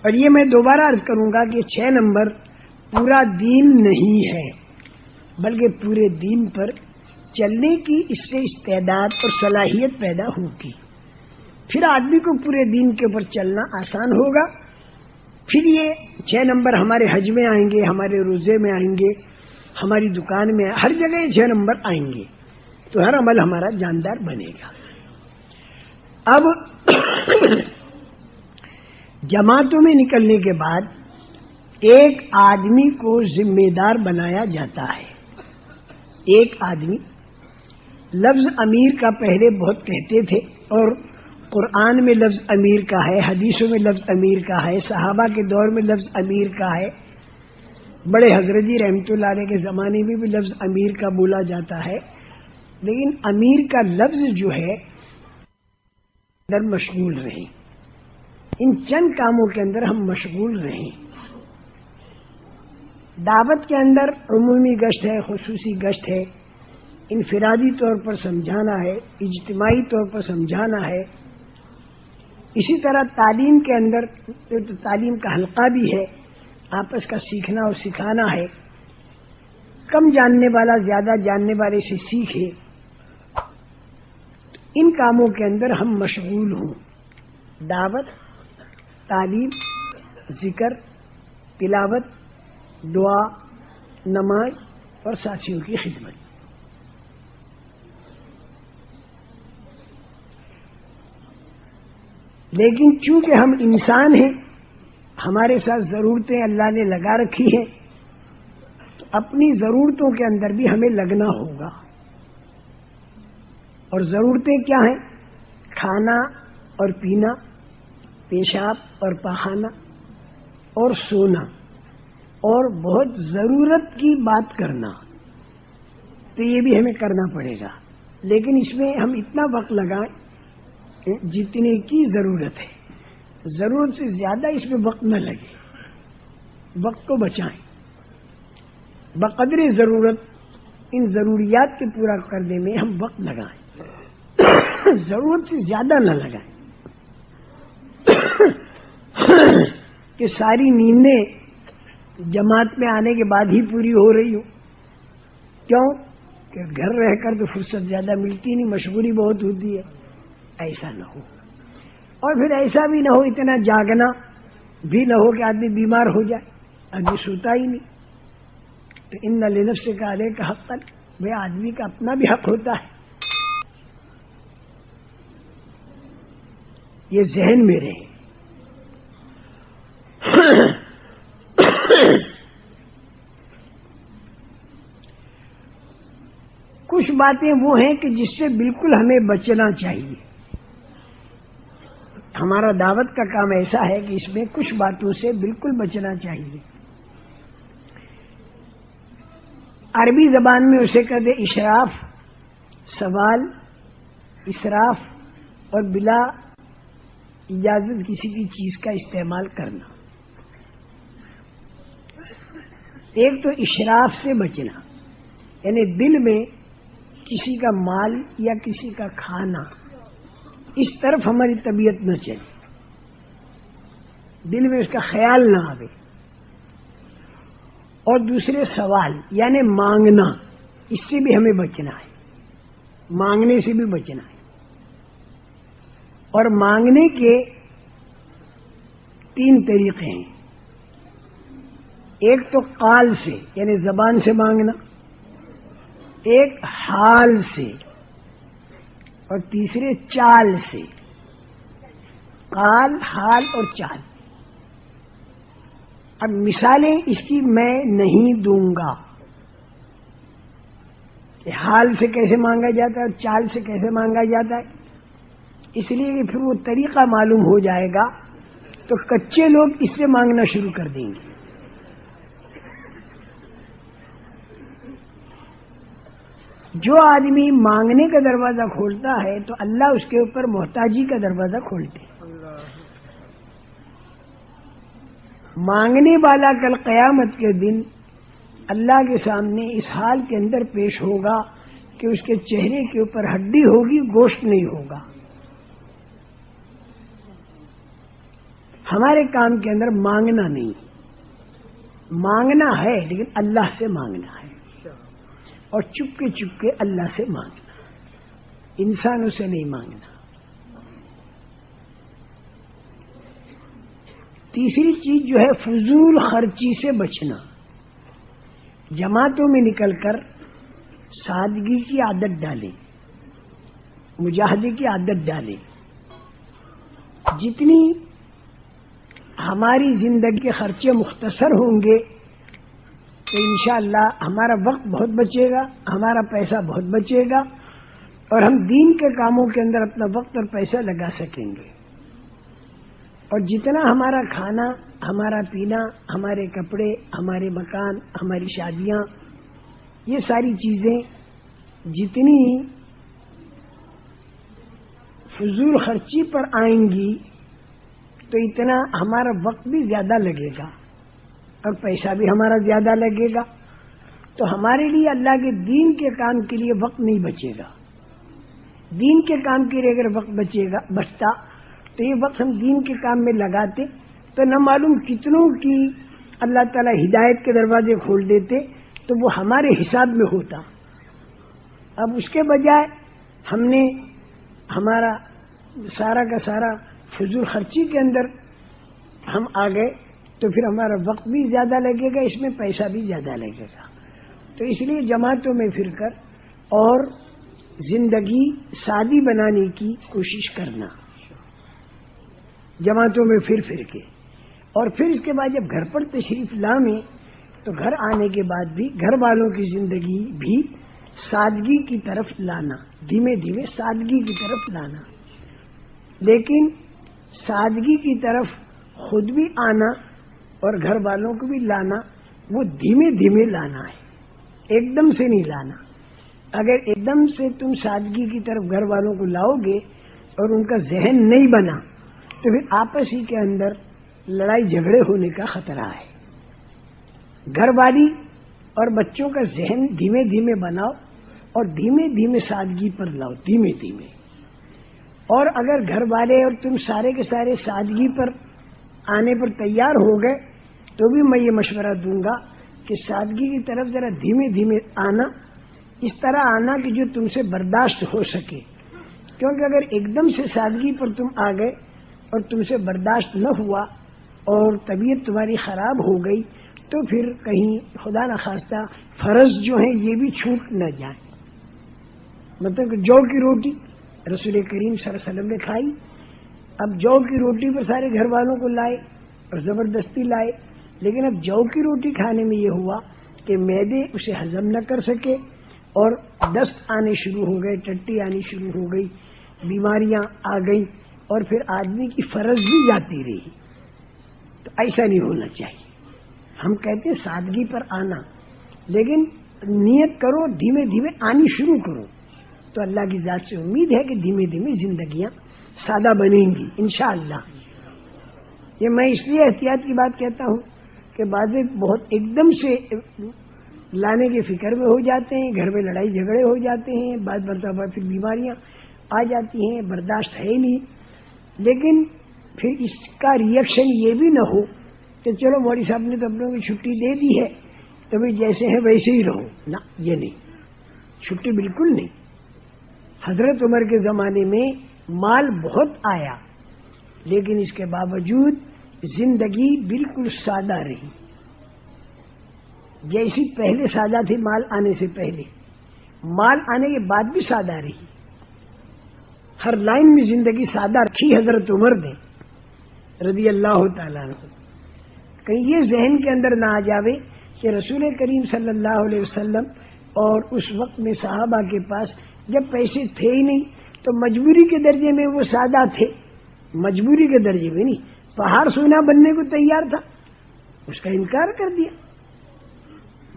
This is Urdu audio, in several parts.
اور یہ میں دوبارہ عرض کروں گا کہ 6 نمبر پورا دین نہیں ہے، بلکہ پورے دین پر چلنے کی اس سے استعداد اور صلاحیت پیدا ہوگی، پھر آدمی کو پورے دین کے اوپر چلنا آسان ہوگا۔ پھر یہ 6 نمبر ہمارے حج میں آئیں گے، ہمارے روزے میں آئیں گے، ہماری دکان میں، ہر جگہ یہ 6 نمبر آئیں گے، تو ہر عمل ہمارا جاندار بنے گا۔ اب جماعتوں میں نکلنے کے بعد ایک آدمی کو ذمہ دار بنایا جاتا ہے۔ ایک آدمی، لفظ امیر کا پہلے بہت کہتے تھے، اور قرآن میں لفظ امیر کا ہے، حدیثوں میں لفظ امیر کا ہے، صحابہ کے دور میں لفظ امیر کا ہے، بڑے حضرت جی رحمۃ اللہ علیہ کے زمانے میں بھی لفظ امیر کا بولا جاتا ہے، لیکن امیر کا لفظ جو ہے اندر مشغول رہیں، ان چند کاموں کے اندر ہم مشغول رہیں۔ دعوت کے اندر عمومی گشت ہے، خصوصی گشت ہے، انفرادی طور پر سمجھانا ہے، اجتماعی طور پر سمجھانا ہے۔ اسی طرح تعلیم کے اندر تعلیم کا حلقہ بھی ہے، آپس کا سیکھنا اور سکھانا ہے، کم جاننے والا زیادہ جاننے والے سے سیکھے۔ ان کاموں کے اندر ہم مشغول ہوں، دعوت، تعلیم، ذکر، تلاوت، دعا، نماز اور ساتھیوں کی خدمت۔ لیکن چونکہ ہم انسان ہیں، ہمارے ساتھ ضرورتیں اللہ نے لگا رکھی ہیں، تو اپنی ضرورتوں کے اندر بھی ہمیں لگنا ہوگا۔ اور ضرورتیں کیا ہیں؟ کھانا اور پینا، پیشاب اور پاخانہ اور سونا، اور بہت ضرورت کی بات کرنا، تو یہ بھی ہمیں کرنا پڑے گا، لیکن اس میں ہم اتنا وقت لگائیں جتنے کی ضرورت ہے، ضرورت سے زیادہ اس میں وقت نہ لگے، وقت کو بچائیں، بقدر ضرورت ان ضروریات کے پورا کرنے میں ہم وقت لگائیں، ضرورت سے زیادہ نہ لگائیں کہ ساری نیندیں جماعت میں آنے کے بعد ہی پوری ہو رہی ہو۔ کیوں کہ گھر رہ کر تو فرصت زیادہ ملتی نہیں، مشغولی بہت ہوتی ہے، ایسا نہ ہو۔ اور پھر ایسا بھی نہ ہو، اتنا جاگنا بھی نہ ہو کہ آدمی بیمار ہو جائے، آدمی سوتا ہی نہیں۔ تو ان لنفسک علیک حقا، بھائی آدمی کا اپنا بھی حق ہوتا ہے، یہ ذہن میں رہے۔ کچھ باتیں وہ ہیں کہ جس سے بالکل ہمیں بچنا چاہیے۔ ہمارا دعوت کا کام ایسا ہے کہ اس میں کچھ باتوں سے بالکل بچنا چاہیے۔ عربی زبان میں اسے کہتے اشراف، سوال، اسراف اور بلا اجازت کسی بھی چیز کا استعمال کرنا۔ ایک تو اشراف سے بچنا، یعنی دل میں کسی کا مال یا کسی کا کھانا، اس طرف ہماری طبیعت نہ چلے، دل میں اس کا خیال نہ آئے۔ اور دوسرے سوال یعنی مانگنا، اس سے بھی ہمیں بچنا ہے، مانگنے سے بھی بچنا ہے۔ اور مانگنے کے 3 طریقے ہیں، ایک تو قال سے یعنی زبان سے مانگنا، ایک حال سے، اور تیسرے چال سے۔ قال، حال اور چال۔ اب مثالیں اس کی میں نہیں دوں گا کہ حال سے کیسے مانگا جاتا ہے اور چال سے کیسے مانگا جاتا ہے، اس لیے کہ پھر وہ طریقہ معلوم ہو جائے گا تو کچے لوگ اس سے مانگنا شروع کر دیں گے۔ جو آدمی مانگنے کا دروازہ کھولتا ہے تو اللہ اس کے اوپر محتاجی کا دروازہ کھولتے ہیں۔ مانگنے والا کل قیامت کے دن اللہ کے سامنے اس حال کے اندر پیش ہوگا کہ اس کے چہرے کے اوپر ہڈی ہوگی، گوشت نہیں ہوگا۔ ہمارے کام کے اندر مانگنا نہیں، مانگنا ہے لیکن اللہ سے مانگنا ہے، اور چپ کے اللہ سے مانگنا، انسانوں سے نہیں مانگنا۔ تیسری چیز جو ہے فضول خرچی سے بچنا، جماعتوں میں نکل کر سادگی کی عادت ڈالیں، مجاہدے کی عادت ڈالیں۔ جتنی ہماری زندگی کے خرچے مختصر ہوں گے تو انشاءاللہ ہمارا وقت بہت بچے گا، ہمارا پیسہ بہت بچے گا، اور ہم دین کے کاموں کے اندر اپنا وقت اور پیسہ لگا سکیں گے۔ اور جتنا ہمارا کھانا، ہمارا پینا، ہمارے کپڑے، ہمارے مکان، ہماری شادیاں، یہ ساری چیزیں جتنی فضول خرچی پر آئیں گی تو اتنا ہمارا وقت بھی زیادہ لگے گا اور پیسہ بھی ہمارا زیادہ لگے گا، تو ہمارے لیے اللہ کے دین کے کام کے لیے وقت نہیں بچے گا۔ دین کے کام کے لیے اگر وقت بچتا تو یہ وقت ہم دین کے کام میں لگاتے تو نہ معلوم کتنوں کی اللہ تعالی ہدایت کے دروازے کھول دیتے، تو وہ ہمارے حساب میں ہوتا۔ اب اس کے بجائے ہم نے ہمارا سارا کا سارا فضول خرچی کے اندر ہم آ گئے تو پھر ہمارا وقت بھی زیادہ لگے گا، اس میں پیسہ بھی زیادہ لگے گا۔ تو اس لیے جماعتوں میں پھر کر اور زندگی سادی بنانے کی کوشش کرنا، جماعتوں میں پھر کے، اور پھر اس کے بعد جب گھر پر تشریف لائیں تو گھر آنے کے بعد بھی گھر والوں کی زندگی بھی سادگی کی طرف لانا، دھیمے دھیمے سادگی کی طرف لانا، لیکن سادگی کی طرف خود بھی آنا اور گھر والوں کو بھی لانا، وہ دھیمے دھیمے لانا ہے، ایک دم سے نہیں لانا۔ اگر ایک دم سے تم سادگی کی طرف گھر والوں کو لاؤ گے اور ان کا ذہن نہیں بنا تو پھر آپس ہی کے اندر لڑائی جھگڑے ہونے کا خطرہ ہے۔ گھر والی اور بچوں کا ذہن دھیمے دھیمے بناؤ اور دھیمے دھیمے سادگی پر لاؤ، دھیمے دھیمے۔ اور اگر گھر والے اور تم سارے کے سارے سادگی پر آنے پر تیار ہو گئے تو بھی میں یہ مشورہ دوں گا کہ سادگی کی طرف ذرا دھیمے دھیمے آنا، اس طرح آنا کہ جو تم سے برداشت ہو سکے، کیونکہ اگر ایک دم سے سادگی پر تم آ گئے اور تم سے برداشت نہ ہوا اور طبیعت تمہاری خراب ہو گئی تو پھر کہیں خدا نخواستہ فرض جو ہیں یہ بھی چھوٹ نہ جائیں۔ مطلب کہ جو کی روٹی رسول کریم صلی اللہ علیہ وسلم نے کھائی، اب جو کی روٹی پر سارے گھر والوں کو لائے اور زبردستی لائے، لیکن اب جو کی روٹی کھانے میں یہ ہوا کہ معدے اسے ہضم نہ کر سکے اور دست آنے شروع ہو گئے، ٹٹی آنی شروع ہو گئی، بیماریاں آ گئی، اور پھر آدمی کی فرض بھی جاتی رہی۔ تو ایسا نہیں ہونا چاہیے۔ ہم کہتے ہیں سادگی پر آنا، لیکن نیت کرو دھیمے دھیمے آنی شروع کرو، تو اللہ کی ذات سے امید ہے کہ دھیمے دھیمے زندگیاں سادہ بنیں گی انشاءاللہ۔ یہ میں اس لیے احتیاط کی بات کہتا ہوں کہ بعض بہت ایک دم سے لانے کی فکر میں ہو جاتے ہیں، گھر میں لڑائی جھگڑے ہو جاتے ہیں، بعض مرتبہ پھر بیماریاں آ جاتی ہیں، برداشت ہے ہی نہیں۔ لیکن پھر اس کا ریئیکشن یہ بھی نہ ہو کہ چلو مولوی صاحب نے تو اپنوں کی چھٹی دے دی ہے تو بھی جیسے ہیں ویسے ہی رہو، نہ، یہ نہیں، چھٹی بالکل نہیں۔ حضرت عمر کے زمانے میں مال بہت آیا لیکن اس کے باوجود زندگی بالکل سادہ رہی، جیسی پہلے سادہ تھی مال آنے سے پہلے، مال آنے کے بعد بھی سادہ رہی۔ ہر لائن میں زندگی سادہ رکھی حضرت عمر نے رضی اللہ تعالیٰ عنہ۔ کہیں یہ ذہن کے اندر نہ آ جاوے کہ رسول کریم صلی اللہ علیہ وسلم اور اس وقت میں صحابہ کے پاس جب پیسے تھے ہی نہیں تو مجبوری کے درجے میں وہ سادہ تھے، مجبوری کے درجے میں نہیں، پہاڑ سونا بننے کو تیار تھا، اس کا انکار کر دیا،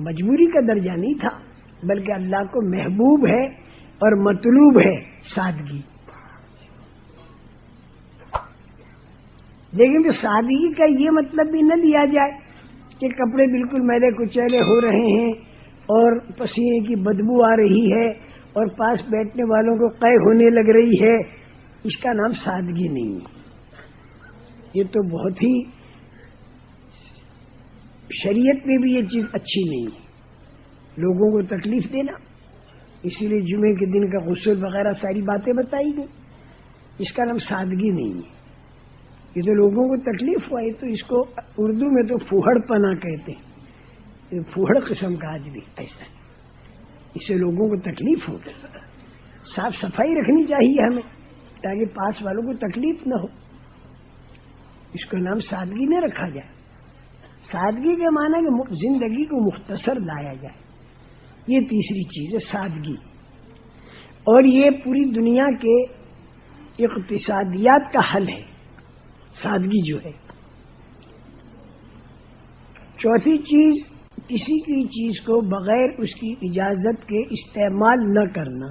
مجبوری کا درجہ نہیں تھا، بلکہ اللہ کو محبوب ہے اور مطلوب ہے سادگی۔ لیکن تو سادگی کا یہ مطلب بھی نہ لیا جائے کہ کپڑے بالکل میلے کچیلے ہو رہے ہیں اور پسینے کی بدبو آ رہی ہے اور پاس بیٹھنے والوں کو قے ہونے لگ رہی ہے، اس کا نام سادگی نہیں ہے۔ یہ تو بہت ہی شریعت میں بھی یہ چیز اچھی نہیں ہے، لوگوں کو تکلیف دینا. اسی لیے جمعے کے دن کا غسل وغیرہ ساری باتیں بتائی گئی. اس کا نام سادگی نہیں ہے، یہ تو لوگوں کو تکلیف ہوا. یہ تو اس کو اردو میں تو پھوہڑ پنا کہتے ہیں. یہ پھوہڑ قسم کا آج بھی ایسا ہے، اس سے لوگوں کو تکلیف ہوگی. صاف صفائی رکھنی چاہیے ہمیں تاکہ پاس والوں کو تکلیف نہ ہو. اس کا نام سادگی نہ رکھا جائے. سادگی کے معنی کہ زندگی کو مختصر لایا جائے. یہ تیسری چیز ہے سادگی. اور یہ پوری دنیا کے اقتصادیات کا حل ہے سادگی جو ہے. چوتھی چیز، کسی کی چیز کو بغیر اس کی اجازت کے استعمال نہ کرنا.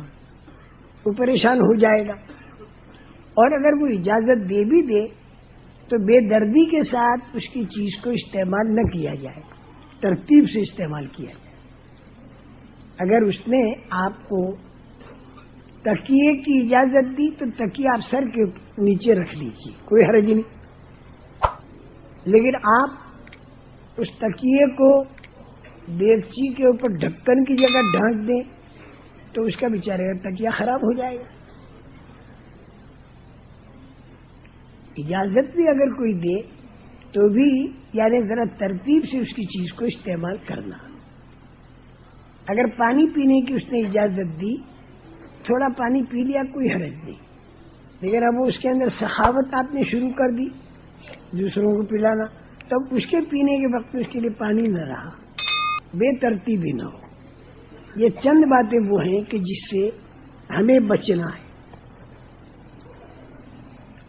وہ پریشان ہو جائے گا، اور اگر وہ اجازت دے بھی دے تو بے دردی کے ساتھ اس کی چیز کو استعمال نہ کیا جائے، ترتیب سے استعمال کیا جائے. اگر اس نے آپ کو تکیے کی اجازت دی تو تکیہ آپ سر کے نیچے رکھ لیجیے، کوئی حرج نہیں. لیکن آپ اس تکیے کو دیگچی کے اوپر ڈھکن کی جگہ ڈھانک دیں تو اس کا بیچارے کا تکیہ خراب ہو جائے گا. اجازت بھی اگر کوئی دے تو بھی یعنی ذرا ترتیب سے اس کی چیز کو استعمال کرنا. اگر پانی پینے کی اس نے اجازت دی، تھوڑا پانی پی لیا کوئی حرج نہیں. لیکن اب وہ اس کے اندر سخاوت آپ نے شروع کر دی دوسروں کو پلانا، تب اس کے پینے کے وقت اس کے لیے پانی نہ رہا، بے ترتیبی نہ ہو. یہ چند باتیں وہ ہیں کہ جس سے ہمیں بچنا ہے.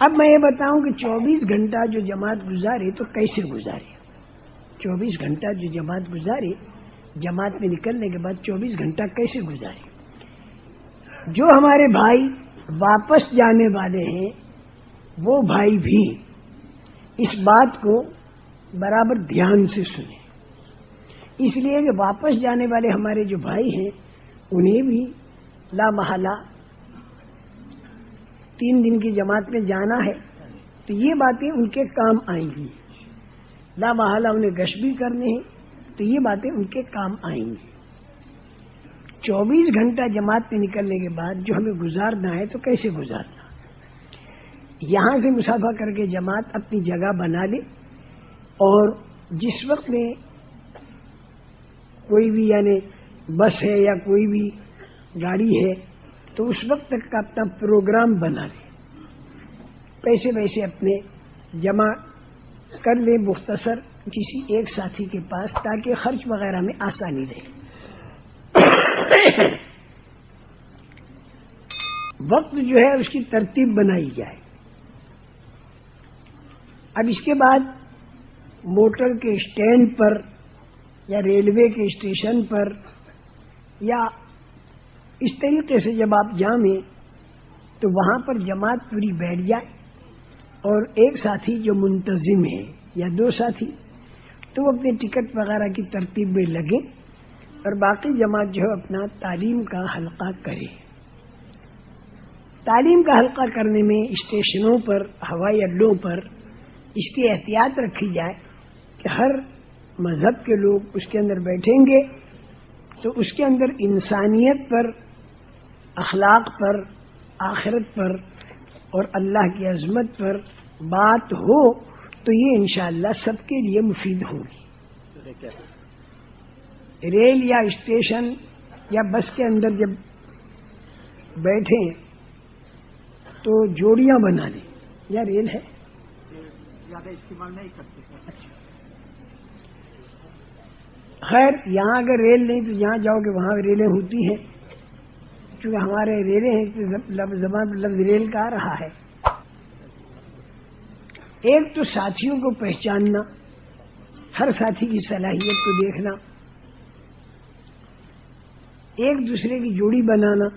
اب میں یہ بتاؤں کہ 24 گھنٹہ جو جماعت گزارے تو کیسے گزارے. 24 گھنٹہ جو جماعت گزارے، جماعت میں نکلنے کے بعد 24 گھنٹہ کیسے گزارے. جو ہمارے بھائی واپس جانے والے ہیں وہ بھائی بھی اس بات کو برابر دھیان سے سنیں. اس لیے کہ واپس جانے والے ہمارے جو بھائی ہیں انہیں بھی لا محالہ 3 دن کی جماعت میں جانا ہے، تو یہ باتیں ان کے کام آئیں گی. لا محالہ انہیں گشت بھی کرنے ہیں تو یہ باتیں ان کے کام آئیں گی. 24 گھنٹہ جماعت میں نکلنے کے بعد جو ہمیں گزارنا ہے تو کیسے گزارنا. یہاں سے مسافہ کر کے جماعت اپنی جگہ بنا لے، اور جس وقت میں کوئی بھی یعنی بس ہے یا کوئی بھی گاڑی ہے تو اس وقت تک کا اپنا پروگرام بنا لے. پیسے ویسے اپنے جمع کر لے مختصر کسی ایک ساتھی کے پاس، تاکہ خرچ وغیرہ میں آسانی رہے. وقت جو ہے اس کی ترتیب بنائی جائے. اب اس کے بعد موٹر کے اسٹینڈ پر یا ریلوے کے اسٹیشن پر یا اس طریقے سے جب آپ جامیں تو وہاں پر جماعت پوری بیٹھ جائے، اور ایک ساتھی جو منتظم ہے یا 2 ساتھی تو وہ اپنے ٹکٹ وغیرہ کی ترتیب میں لگے، اور باقی جماعت جو ہے اپنا تعلیم کا حلقہ کرے. تعلیم کا حلقہ کرنے میں اسٹیشنوں پر، ہوائی اڈوں پر اس کی احتیاط رکھی جائے کہ ہر مذہب کے لوگ اس کے اندر بیٹھیں گے تو اس کے اندر انسانیت پر، اخلاق پر، آخرت پر اور اللہ کی عظمت پر بات ہو تو یہ انشاءاللہ سب کے لیے مفید ہوگی. ریل یا اسٹیشن یا بس کے اندر جب بیٹھیں تو جوڑیاں بنا لیں. یا ریل ہے زیادہ استعمال نہیں کرتے. خیر یہاں اگر ریل نہیں تو جہاں جاؤ گے وہاں ریلیں ہوتی ہیں، چونکہ ہمارے ریلیں ہیں زبان لفظ ریل کا آ رہا ہے. ایک تو ساتھیوں کو پہچاننا، ہر ساتھی کی صلاحیت کو دیکھنا، ایک دوسرے کی جوڑی بنانا،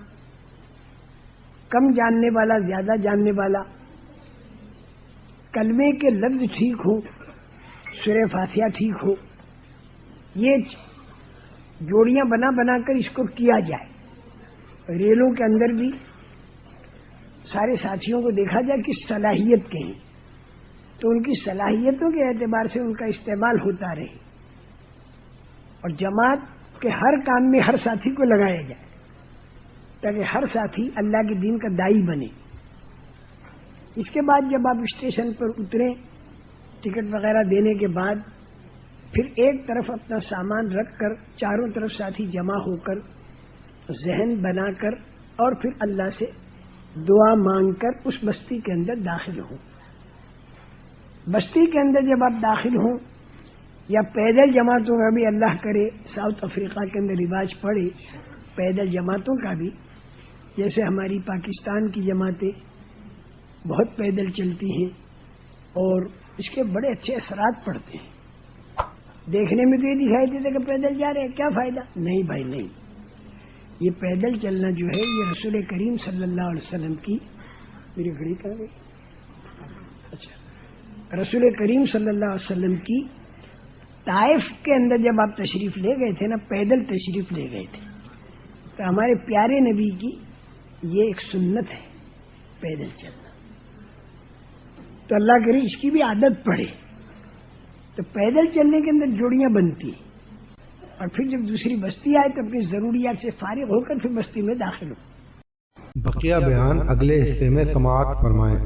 کم جاننے والا زیادہ جاننے والا، کلمے کے لفظ ٹھیک ہو، سورہ فاتحہ ٹھیک ہو، یہ جوڑیاں بنا بنا کر اس کو کیا جائے. ریلوں کے اندر بھی سارے ساتھیوں کو دیکھا جائے کہ صلاحیت کے ہیں. تو ان کی صلاحیتوں کے اعتبار سے ان کا استعمال ہوتا رہے، اور جماعت کے ہر کام میں ہر ساتھی کو لگایا جائے تاکہ ہر ساتھی اللہ کے دین کا داعی بنے۔ اس کے بعد جب آپ اسٹیشن پر اتریں، ٹکٹ وغیرہ دینے کے بعد پھر ایک طرف اپنا سامان رکھ کر چاروں طرف ساتھی جمع ہو کر ذہن بنا کر اور پھر اللہ سے دعا مانگ کر اس بستی کے اندر داخل ہوں۔ بستی کے اندر جب آپ داخل ہوں یا پیدل جماعتوں کا بھی اللہ کرے ساؤتھ افریقہ کے اندر رواج پڑے پیدل جماعتوں کا بھی، جیسے ہماری پاکستان کی جماعتیں بہت پیدل چلتی ہیں اور اس کے بڑے اچھے اثرات پڑتے ہیں۔ دیکھنے میں تو یہ دکھائی دیتا کہ پیدل جا رہے ہیں، کیا فائدہ؟ نہیں بھائی نہیں، یہ پیدل چلنا جو ہے یہ رسول کریم صلی اللہ علیہ وسلم کی، میری گھڑی کہاں گئی؟ اچھا، رسول کریم صلی اللہ علیہ وسلم کی طائف کے اندر جب آپ تشریف لے گئے تھے نا، پیدل تشریف لے گئے تھے، تو ہمارے پیارے نبی کی یہ ایک سنت ہے پیدل چلنا، تو اللہ کرے اس کی بھی عادت پڑے، تو پیدل چلنے کے اندر جوڑیاں بنتی ہیں، اور پھر جب دوسری بستی آئے تو اپنی ضروریات سے فارغ ہو کر پھر بستی میں داخل ہو۔ بقیہ بیان اگلے حصے میں سماعت فرمائیں۔